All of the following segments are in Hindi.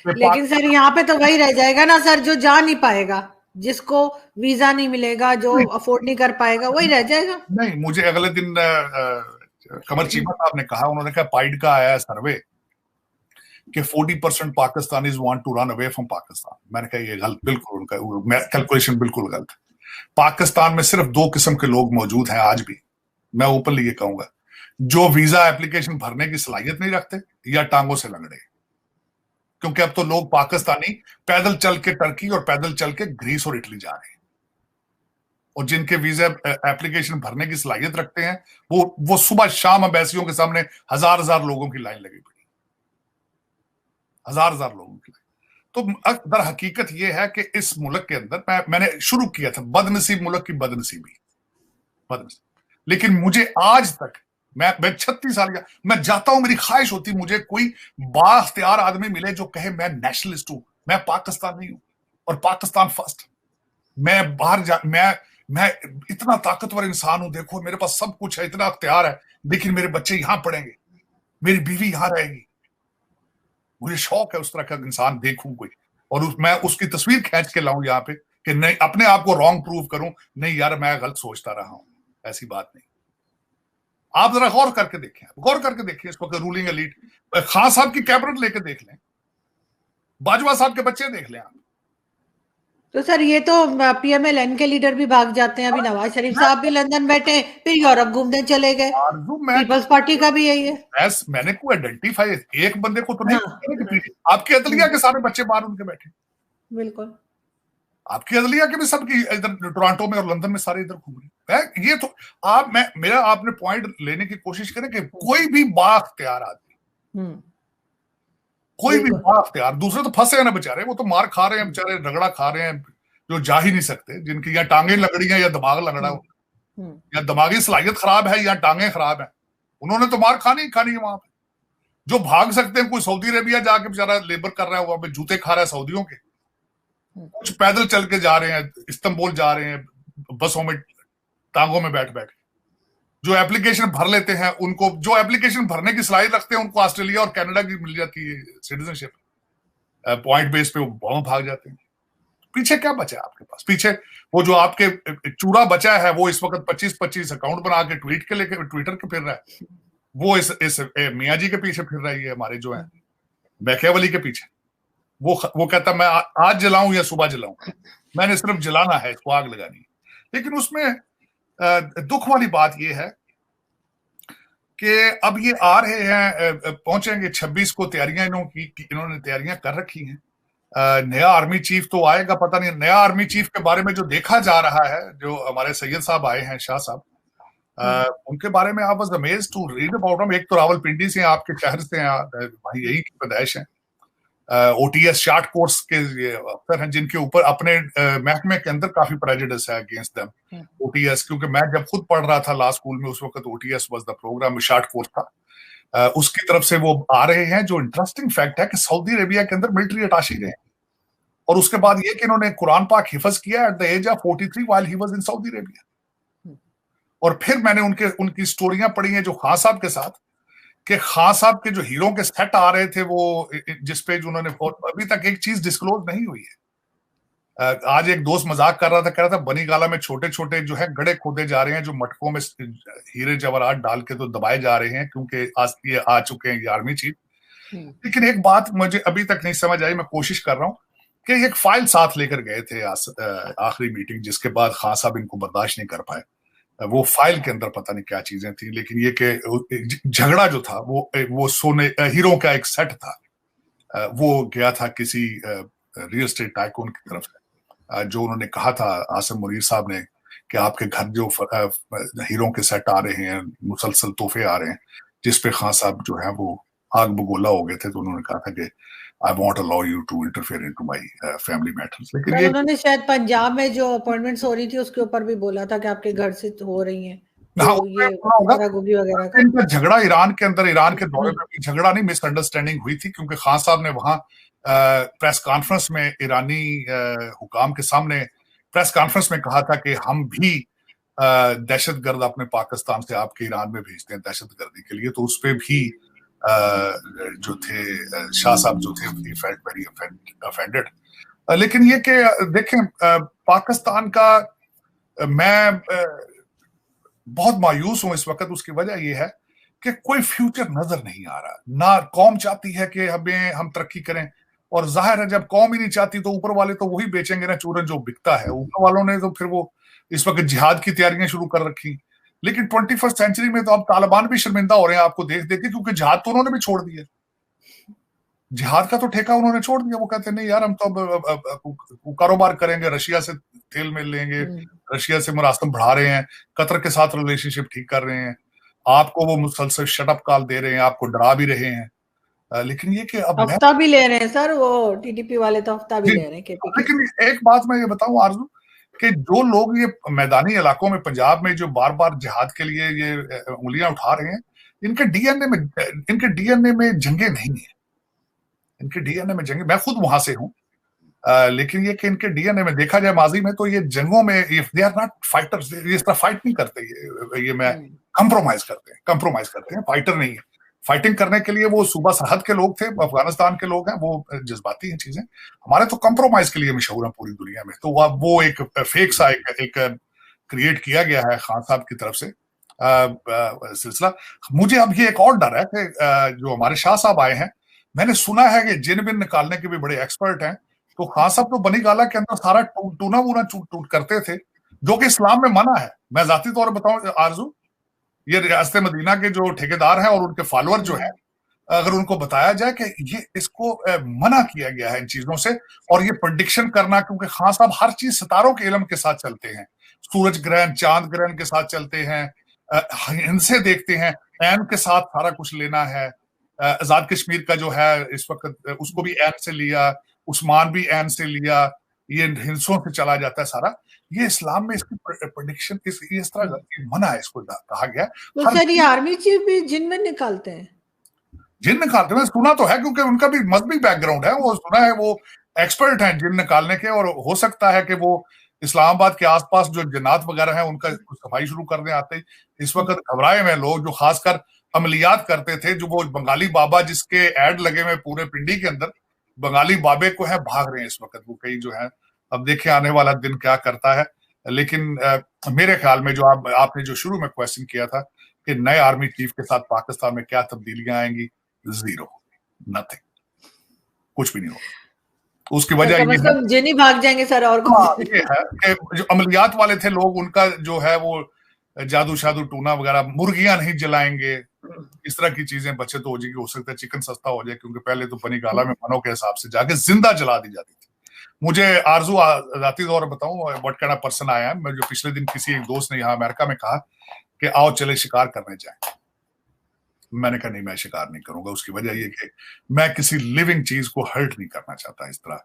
लेकिन सर यहाँ पे तो वही रह जाएगा ना सर, जो जा नहीं पाएगा, जिसको वीजा नहीं मिलेगा, जो अफोर्ड नहीं कर पाएगा, वही रह जाएगा। नहीं, मुझे अगले दिन कमर चीमा साहब ने कहा, उन्होंने कहा पाइड का आया सर्वे कि 40% Pakistanis want to run away from Pakistan. मैंने कहा ये गलत, बिल्कुल उनका कैलकुलेशन बिल्कुल गलत है। पाकिस्तान में सिर्फ 2 किस्म के लोग मौजूद हैं आज भी, मैं ओपनली ये कहूंगा, जो वीजा एप्लीकेशन भरने की सलाहियत नहीं रखते या टांगों से लंगड़े। क्योंकि अब तो लोग पाकिस्तानी पैदल चल के टर्की और पैदल चल के ग्रीस और इटली जा रहे हैं, और जिनके वीजा एप्लीकेशन भरने की सलाहियत रखते हैं वो सुबह शाम एम्बेसियों के सामने हजार लोगों की लाइन लगी पड़ी, हजार लोगों की। तो दर हकीकत यह है कि इस मुल्क के अंदर मैंने शुरू किया था बदनसीब मुल्क की बदनसीबी, लेकिन मुझे आज तक, मैं 36 साल का, मैं जाता हूं, मेरी ख्वाहिश होती मुझे कोई बाख्तियार आदमी मिले जो कहे मैं नेशनलिस्ट हूं, मैं पाकिस्तान नहीं हूं और पाकिस्तान फर्स्ट, मैं बाहर जा, मैं इतना ताकतवर इंसान हूं, देखो मेरे पास सब कुछ है, इतना अख्तियार है, लेकिन मेरे बच्चे यहां पढ़ेंगे, मेरी बीवी यहां रहेगी। मुझे शौक है उस तरह का इंसान देखूं कोई, और मैं उसकी तस्वीर खींच के लाऊं यहाँ पे, कि नहीं अपने आप को रॉन्ग प्रूव करूं, नहीं यार मैं गलत सोचता रहा हूं, ऐसी बात नहीं। आप जरा गौर करके देखें इस वक्त रूलिंग एलीट, खान साहब की कैबिनेट लेके देख लें, बाजवा साहब के बच्चे देख लें आप। तो सर ये तो पीएमएलएन के लीडर भी भाग जाते हैं, अभी नवाज शरीफ साहब भी लंदन बैठे, फिर यूरोप घूमने चले गए, पीपल्स पार्टी का भी यही है। मैंने कोई आइडेंटिफाई एक बंदे को तो नहीं, हाँ, आपके अदलिया के सारे बच्चे बाहर उनके बैठे, बिल्कुल आपकी अदलिया के भी सबकी इधर टोरंटो में और लंदन में सारे इधर घूम रहे हैं। ये तो मेरा आपने पॉइंट लेने की कोशिश करें कि कोई भी बाख्तियार आदमी, कोई भी बाख्तियार, दूसरे तो फंसे हैं ना बेचारे, वो तो मार खा रहे हैं बेचारे, रगड़ा खा रहे हैं, जो जा ही नहीं सकते, जिनकी या टांगे लगड़ी हैं या दिमाग लगड़ा हो, या दिमागी सलाहियत खराब है या टांगे खराब है, उन्होंने तो मार खानी है वहां पे। जो भाग सकते हैं, कोई सऊदी अरेबिया जाके बेचारा लेबर कर रहा है, वहां पे जूते खा रहा है सऊदियों के, कुछ पैदल चल के जा रहे हैं, इस्तांबुल जा रहे हैं बसों में, टांगों में बैठ बैठ। जो एप्लीकेशन भर लेते हैं, उनको जो एप्लीकेशन भरने की सलाहियत रखते हैं, उनको ऑस्ट्रेलिया और कनाडा की मिल जाती है सिटीजनशिप, पॉइंट बेस पे वो भाग जाते हैं। पीछे क्या बचा है आपके पास? पीछे वो जो आपके चूड़ा बचा है, वो इस वक्त 25 अकाउंट बना के ट्विटर के फिर रहा है, वो इस मियाँ जी के पीछे फिर रही है, हमारे जो है मैकियावेली के पीछे। वो कहता मैं आज जलाऊं या सुबह जलाऊं, मैंने सिर्फ जलाना है, इसको आग लगानी है। लेकिन उसमें दुख वाली बात यह है कि अब ये आ रहे हैं, पहुंचेंगे 26 को, इन्होंने तैयारियां कर रखी हैं। नया आर्मी चीफ तो आएगा, पता नहीं। नया आर्मी चीफ के बारे में जो देखा जा रहा है, जो हमारे सैयद साहब आए हैं, शाह साहब, उनके बारे में आप was amazed to read about him. एक तो रावलपिंडी से, आपके शहर से हैं, भाई यही की पैदाइश है। ओटीएस शार्ट कोर्स के अफसर हैं, जिनके ऊपर अपने महकमे के अंदर काफी प्रेजुडिस है अगेंस्ट देम, ओटीएस। क्योंकि मैं जब खुद पढ़ रहा था लॉ स्कूल में, उस वक्त OTS was the program, short course था। उसकी तरफ से वो आ रहे हैं। जो इंटरेस्टिंग फैक्ट है कि सऊदी अरेबिया के अंदर मिलिट्री अटाशी रहे, और उसके बाद ये कि इन्होंने कुरान पाक हिफज किया at the age of 43 while he was in Saudi Arabia. और फिर मैंने उनकी स्टोरियां पढ़ी हैं जो खान साहब के साथ, कि खान साहब के जो हीरो के सेट आ रहे थे, वो जिस पे उन्होंने, अभी तक एक चीज डिस्क्लोज नहीं हुई है। आज एक दोस्त मजाक कर रहा था, कह रहा था बनी गाला में छोटे छोटे जो है गड्ढे खोदे जा रहे हैं, जो मटकों में हीरे जवाहरात डाल के तो दबाए जा रहे हैं, क्योंकि आज ये आ चुके हैं ये आर्मी चीफ। लेकिन एक बात मुझे अभी तक नहीं समझ आई, मैं कोशिश कर रहा हूं कि एक फाइल साथ लेकर गए थे आखिरी मीटिंग, जिसके बाद खान साहब इनको बर्दाश्त नहीं कर पाए। वो फाइल के अंदर पता नहीं क्या चीजें थी, लेकिन ये कि झगड़ा जो था वो सोने हीरो का एक सेट था, वो गया था किसी रियल एस्टेट टाइकून की तरफ से, जो उन्होंने कहा था आसिम मुनीर साहब ने कि आपके घर जो हीरो के सेट आ रहे हैं, मुसलसल तोहफे आ रहे हैं, जिस पे खान साहब जो है वो आग बगोला हो गए थे। तो उन्होंने कहा था कि I won't allow you to interfere into my family matters. लेकिन ये उन्होंने शायद पंजाब में जो अपॉइंटमेंट्स हो रही थी उसके ऊपर भी बोला था कि आपके घर से हो रही हैं, तो ये गोगी वगैरह का इनका झगड़ा ईरान के अंदर, ईरान के दौरे में भी झगड़ा नहीं, मिसअंडरस्टैंडिंग हुई थी, क्योंकि खान साहब ने वहां प्रेस कॉन्फ्रेंस में ईरानी हुकाम के सामने प्रेस कॉन्फ्रेंस में कहा था कि हम भी दहशतगर्द अपने पाकिस्तान से आपके ईरान में भेजते हैं दहशतगर्दी के लिए। तो उस पर भी जो थे शाह साहब जो थे, ही फेल्ट वेरी ऑफेंडेड। लेकिन ये कि देखें पाकिस्तान का मैं बहुत मायूस हूं इस वक्त। उसकी वजह यह है कि कोई फ्यूचर नजर नहीं आ रहा। ना कौम चाहती है कि हम तरक्की करें, और जाहिर है जब कौम ही नहीं चाहती तो ऊपर वाले तो वही बेचेंगे ना चूरन जो बिकता है। ऊपर वालों ने तो फिर वो इस वक्त जिहाद की तैयारियां शुरू कर रखी। लेकिन 21st सेंचुरी में तो अब तालिबान भी शर्मिंदा हो रहे हैं आपको देख देख के, क्योंकि जिहाद तो उन्होंने भी छोड़ दिया। जिहाद का तो ठेका उन्होंने छोड़ दिया। वो कहते नहीं यार, हम तो अब कारोबार करेंगे, रशिया से तेल मिल लेंगे, रशिया से मुरास्तम बढ़ा रहे हैं, कतर के साथ रिलेशनशिप ठीक कर रहे हैं, आपको वो मुसलसल शटअप कॉल दे रहे हैं, आपको डरा भी रहे हैं। लेकिन ये कि अब हफ्ता भी ले रहे हैं सर, वो टीडीपी वाले तो हफ्ता भी ले रहे हैं केपी के। लेकिन एक बात मैं ये बताऊं आरजू, कि जो लोग ये मैदानी इलाकों में पंजाब में जो बार बार जिहाद के लिए ये उंगलियां उठा रहे हैं, इनके डीएनए में जंगे नहीं है। इनके डीएनए में जंगे, मैं खुद वहां से हूं, लेकिन ये कि इनके डीएनए में देखा जाए माजी में तो ये जंगों में, if they are not fighters, ये इस तरह फाइट नहीं करते। ये मैं कंप्रोमाइज करते हैं, फाइटर नहीं है। फाइटिंग करने के लिए वो सूबा सरहद के लोग थे, अफगानिस्तान के लोग हैं, वो जज्बाती हैं चीजें। हमारे तो कंप्रोमाइज के लिए मशहूर है पूरी दुनिया में। तो वो एक फेक सा एक क्रिएट किया गया है खान साहब की तरफ से सिलसिला। मुझे अब ये एक और डर है कि जो हमारे शाह साहब आए हैं, मैंने सुना है कि जिन बिन निकालने के भी बड़े एक्सपर्ट हैं। तो खान साहब तो बनी गाला के अंदर सारा टूना वूना टूट करते थे, जो कि इस्लाम में मना है। मैं जाती तौर पर बताऊं आरजू, ये रियासत मदीना के जो ठेकेदार हैं और उनके फॉलोअर जो है, अगर उनको बताया जाए कि ये इसको मना किया गया है इन चीजों से, और ये प्रेडिक्शन करना, क्योंकि खान साहब हर चीज सितारों के इल्म के साथ चलते हैं, सूरज ग्रहण चांद ग्रहण के साथ चलते हैं, इनसे देखते हैं, ऐन के साथ सारा कुछ लेना है। आजाद कश्मीर का जो है इस वक्त, उसको भी ऐन से लिया, उस्मान भी ऐन से लिया, ये हिंसों से चला जाता है सारा। ये इस्लाम में इसकी प्रेडिक्शन इस तरह मना है, इसको कहा गया। तो सर ये आर्मी चीफ भी जिन में निकालते हैं? जिन निकालते हैं, सुना तो है, क्योंकि उनका भी मजहबी बैकग्राउंड है, वो सुना है, वो एक्सपर्ट हैं जिन निकालने के। और हो सकता है कि वो इस्लामाबाद के आसपास जो जन्नात वगैरह हैं उनका सफाई शुरू करने आते ही इस वक्त घबराए हुए लोग, जो खासकर अमलियात करते थे, जो वो बंगाली बाबा जिसके ऐड लगे हुए पूरे पिंडी के अंदर, बंगाली बाबे को है भाग रहे हैं इस वक्त वो कई जो है। अब देखे आने वाला दिन क्या करता है। लेकिन मेरे ख्याल में जो आपने जो शुरू में क्वेश्चन किया था कि नए आर्मी चीफ के साथ पाकिस्तान में क्या तब्दीलियां आएंगी, जीरो, नथिंग, कुछ भी नहीं होगा। उसकी वजह ये है, जिन भाग जाएंगे सर। और ये है कि जो अमलियात वाले थे लोग, उनका जो है वो जादू शादू टूना वगैरह, मुर्गियां नहीं जलाएंगे, इस तरह की चीजें बचे तो हो जाएगी। हो सकता है चिकन सस्ता हो जाए, क्योंकि पहले तो बनी गाला में मनों के हिसाब से जाके जिंदा जला दी जाती थी। मुझे आरजू जाती तौर बताऊं व्हाट काइंड ऑफ पर्सन आया है, मैं जो पिछले दिन किसी एक दोस्त ने यहाँ अमेरिका में कहा कि आओ चले शिकार करने जाए। मैंने कहा नहीं, मैं शिकार नहीं करूंगा। उसकी वजह यह कि मैं किसी लिविंग चीज को हर्ट नहीं करना चाहता इस तरह,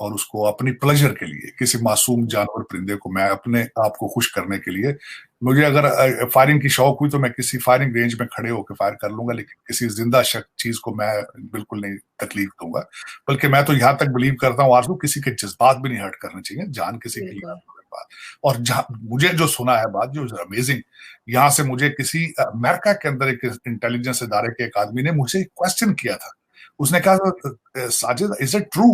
और उसको अपनी प्लेजर के लिए, किसी मासूम जानवर परिंदे को मैं अपने आप को खुश करने के लिए, मुझे अगर फायरिंग की शौक हुई तो मैं किसी फायरिंग रेंज में खड़े होकर फायर कर लूंगा, लेकिन किसी जिंदा चीज को मैं बिल्कुल नहीं तकलीफ दूंगा। बल्कि मैं तो यहां तक बिलीव करता हूँ आरजू, किसी के जज्बात भी नहीं हर्ट करने चाहिए, जान किसी के लिए बात। और मुझे जो सुना है बात जो अमेजिंग, यहां से मुझे किसी अमेरिका के अंदर एक इंटेलिजेंस इदारे के एक आदमी ने मुझे क्वेश्चन किया था। उसने कहा साजिद, इज इट ट्रू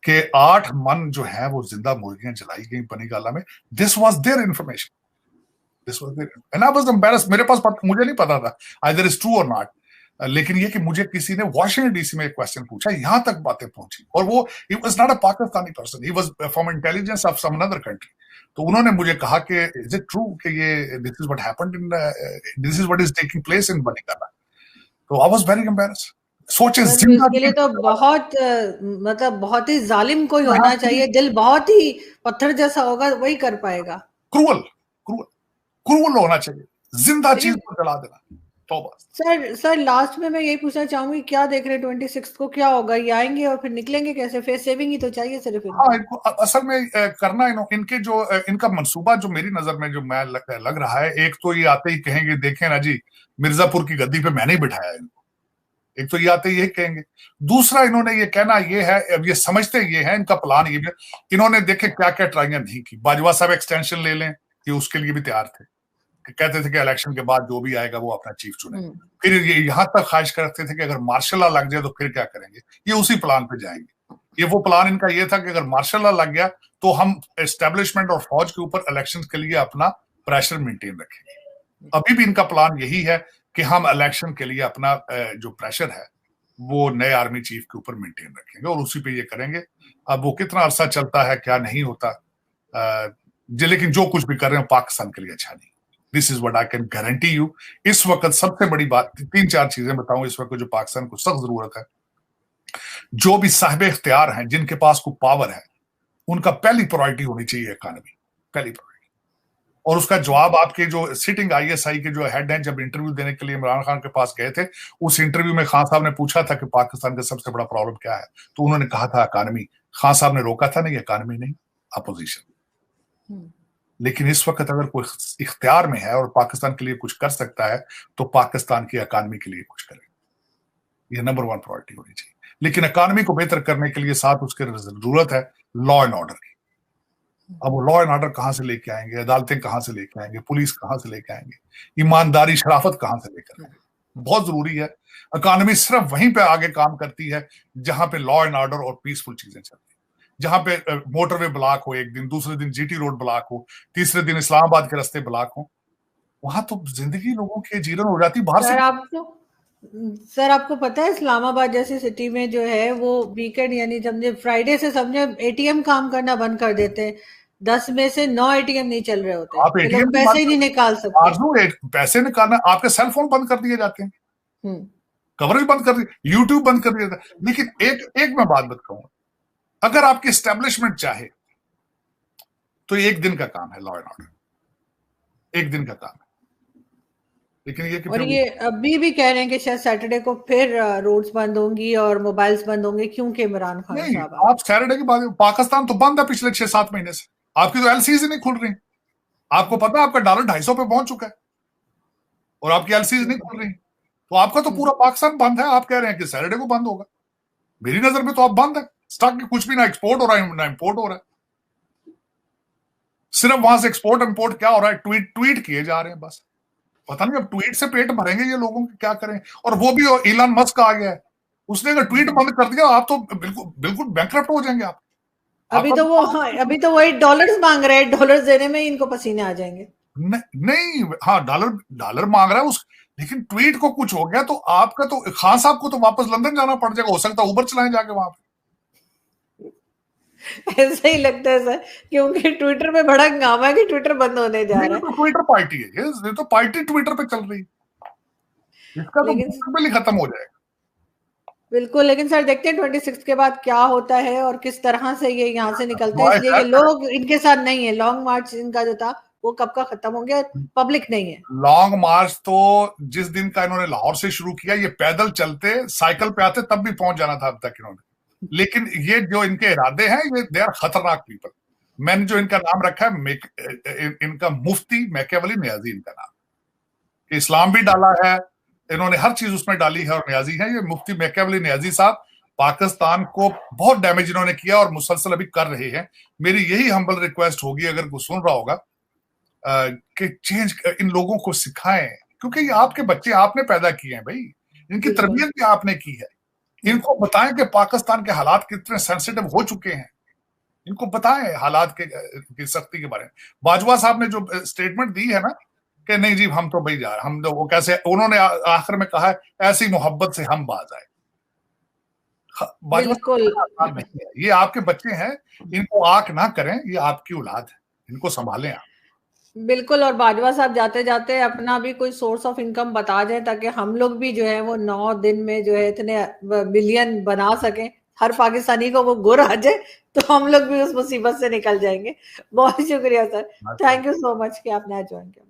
कि 8 मन जो है वो जिंदा मुर्गियां जलाई गई बनी गाला में? This was their information, this was there, and I was embarrassed. मेरे पास मुझे नहीं पता था आइदर इज ट्रू और नॉट। लेकिन ये कि मुझे किसी ने वॉशिंगटन डीसी में एक क्वेश्चन पूछा, यहां तक बातें पहुंची, और वो he was not a Pakistani person, he was from intelligence of some another country. तो उन्होंने मुझे कहा कि इज इट ट्रू कि ये this is what happened in, this is what is taking place in बनी गाला। तो आई वाज वेरी एम्बैरेस्ड। सोचे इसके लिए तो बहुत मतलब बहुत ही जालिम कोई होना चाहिए, दिल बहुत ही पत्थर जैसा होगा, वही कर पाएगा। क्रूअल होना चाहिए, जिंदा चीज को जला देना। सर लास्ट में मैं यही पूछना चाहूंगी, क्या देख रहे हैं 26 को क्या होगा? ये आएंगे और फिर निकलेंगे कैसे? फेस सेविंग ही तो चाहिए सिर्फ। हाँ, इनको असल में करना इनके जो इनका मंसूबा जो मेरी नजर में जो मैं लग रहा है, एक तो ये आते ही कहेंगे देखें ना जी, मिर्जापुर की गद्दी पे मैंने ही बिठाया इनको। एक तो ये आते ही कहेंगे। दूसरा, इन्होंने ये कहना ये है, अब ये समझते ये है, इनका प्लान ये भी, इन्होंने देखे क्या क्या ट्राइयां नहीं की। बाजवा साहब एक्सटेंशन ले लें, ये उसके लिए भी तैयार थे, कहते थे कि इलेक्शन के बाद जो भी आएगा वो अपना चीफ चुने। फिर ये यहाँ तक ख्वाहिश करते थे कि अगर मार्शल लॉ लग जाए तो फिर क्या करेंगे, ये उसी प्लान पे जाएंगे। ये वो प्लान इनका ये था कि अगर मार्शल लॉ लग गया तो हम एस्टेब्लिशमेंट और फौज के ऊपर इलेक्शन के लिए अपना प्रेशर मेंटेन रखेंगे। अभी भी इनका प्लान यही है कि हम इलेक्शन के लिए अपना जो प्रेशर है वो नए आर्मी चीफ के ऊपर मेंटेन रखेंगे और उसी पे ये करेंगे। अब वो कितना अरसा चलता है क्या नहीं होता, लेकिन जो कुछ भी कर रहे हैं पाकिस्तान के लिए अच्छा नहीं। This is what I can guarantee you. इस वक्त सबसे बड़ी बात 3-4 चीजें बताऊं इस वक्त जो पाकिस्तान को सख्त जरूरत है। जो भी साहिब इख्तियार हैं, जिनके पास कोई पावर है, उनका पहली प्रायोरिटी होनी चाहिए इकोनॉमी, पहली प्रायोरिटी। और उसका जवाब आपके जो सिटिंग ISI के जो हेड हैं, जब इंटरव्यू देने के लिए इमरान खान के पास गए थे, उस इंटरव्यू में खान साहब ने पूछा था कि पाकिस्तान का सबसे बड़ा प्रॉब्लम क्या है, तो उन्होंने कहा था इकोनॉमी। खान साहब ने रोका था नहीं, इकोनॉमी नहीं, अपोजिशन। लेकिन इस वक्त अगर कोई इख्तियार में है और पाकिस्तान के लिए कुछ कर सकता है तो पाकिस्तान की इकोनॉमी के लिए कुछ करे, ये नंबर 1 प्रायोरिटी होनी चाहिए। लेकिन इकोनॉमी को बेहतर करने के लिए साथ उसके जरूरत है लॉ एंड ऑर्डर की। अब वो लॉ एंड ऑर्डर कहां से लेके आएंगे, अदालतें कहां से लेके आएंगे, पुलिस कहां से लेके आएंगे, ईमानदारी शराफत कहां से लेकर आएंगे, बहुत जरूरी है। इकोनॉमी सिर्फ वहीं पे आगे काम करती है जहां पे लॉ एंड ऑर्डर और पीसफुल चीजें चलती है। जहां पे मोटरवे ब्लॉक हो एक दिन, दूसरे दिन GT रोड ब्लॉक हो, तीसरे दिन इस्लामाबाद के रास्ते ब्लॉक हो, वहां तो जिंदगी लोगों की जीवन हो जाती बाहर से। सर आपको पता है इस्लामाबाद जैसी सिटी में जो है वो वीकेंड यानी समझे फ्राइडे से समझे ATM काम करना बंद कर देते हैं। 10 में से 9 ATM नहीं चल रहे होते, आप ATM पैसे ही नहीं निकाल सकते। पैसे निकालना, आपके सेल फोन बंद कर दिए जाते हैं, कवरेज बंद कर दी, यूट्यूब बंद कर दिया जाता है। लेकिन एक मैं बात बताऊंगा, अगर आपकी एस्टेब्लिशमेंट चाहे तो एक दिन का काम है लॉ एंड ऑर्डर, एक दिन का काम है। लेकिन ये और ये अभी भी कह रहे हैं कि शायद सैटरडे को फिर रोड्स बंद होंगी और मोबाइल्स बंद होंगे क्योंकि इमरान खान साहब। आप सैटरडे की बात, पाकिस्तान तो बंद है पिछले 6-7 महीने से, आपकी तो LCs नहीं खुल रही। आपको पता है आपका डॉलर 250 पे पहुंच चुका है और आपकी LCs नहीं खुल रही, तो आपका तो पूरा पाकिस्तान बंद है। आप कह रहे हैं कि सैटरडे को बंद होगा, मेरी नजर में तो आप बंद है। स्टॉक कुछ भी ना एक्सपोर्ट हो रहा है ना इंपोर्ट हो रहा है, सिर्फ वहां से एक्सपोर्ट इंपोर्ट क्या हो रहा है, ट्वीट किए जा रहे हैं बस। पता नहीं अब ट्वीट से पेट भरेंगे ये लोगों के, क्या करें। और वो भी इलॉन मस्क आ गया है, उसने अगर ट्वीट बंद कर दिया आप तो बिल्कुल बैंकरप्ट हो जाएंगे आप। अभी तो वही डॉलर्स मांग रहे हैं, डॉलर्स देने में इनको पसीने आ जाएंगे। नहीं हाँ, डॉलर मांग रहा है उस, लेकिन ट्वीट को कुछ हो गया तो आपका तो खान साहब को तो वापस लंदन जाना पड़ जाएगा, हो सकता है उबर चलाएं जाके वहां पे। ऐसा ही लगता है सर, क्योंकि ट्विटर पे बड़ा हंगामा है कि ट्विटर बंद होने जा रहा है। तो ट्विटर पार्टी है ये तो पार्टी ट्विटर पे चल रही है, इसका तो बिल्कुल ही खत्म हो जाएगा। बिल्कुल, लेकिन सर देखते हैं 26 के बाद क्या होता है और किस तरह से ये यहाँ से निकलते हैं, इसलिए ये लोग इनके साथ नहीं है। लॉन्ग मार्च इनका जो था वो कब का खत्म हो गया, पब्लिक नहीं है। लॉन्ग मार्च तो जिस दिन का इन्होंने लाहौर से शुरू किया, ये पैदल चलते साइकिल पे आते तब भी पहुंच जाना था अब तक इन्होंने। लेकिन ये जो इनके इरादे हैं ये दे आर खतरनाक पीपल। मैंने जो इनका नाम रखा है इनका मुफ्ती मैकियावेली नियाजी इनका नाम, इस्लाम भी डाला है इन्होंने, हर चीज उसमें डाली है और नियाजी है। ये मुफ्ती मैकियावेली नियाजी साहब पाकिस्तान को बहुत डैमेज इन्होंने किया और मुसलसल अभी कर रहे हैं। मेरी यही हम्बल रिक्वेस्ट होगी अगर कोई सुन रहा होगा कि चेंज इन लोगों को सिखाएं, क्योंकि ये आपके बच्चे आपने पैदा किए हैं भाई, इनकी तरबियत भी आपने की है। इनको बताएं कि पाकिस्तान के हालात कितने सेंसिटिव हो चुके हैं, इनको बताएं हालात की सख्ती के बारे में। बाजवा साहब ने जो स्टेटमेंट दी है ना कि नहीं जी हम तो भाई जा रहे, हम तो वो कैसे, उन्होंने आखिर में कहा है ऐसी मोहब्बत से हम बाज आए। बाजवा नहीं है, ये आपके बच्चे हैं, इनको आंख ना करें, ये आपकी औलाद है, इनको संभालें आप। बिल्कुल, और बाजवा साहब जाते जाते अपना भी कोई सोर्स ऑफ इनकम बता जाए ताकि हम लोग भी जो है वो 9 दिन में जो है इतने बिलियन बना सकें, हर पाकिस्तानी को वो गुर आ जाए तो हम लोग भी उस मुसीबत से निकल जाएंगे। बहुत शुक्रिया sir, thank you so much कि आपने आज ज्वाइन किया।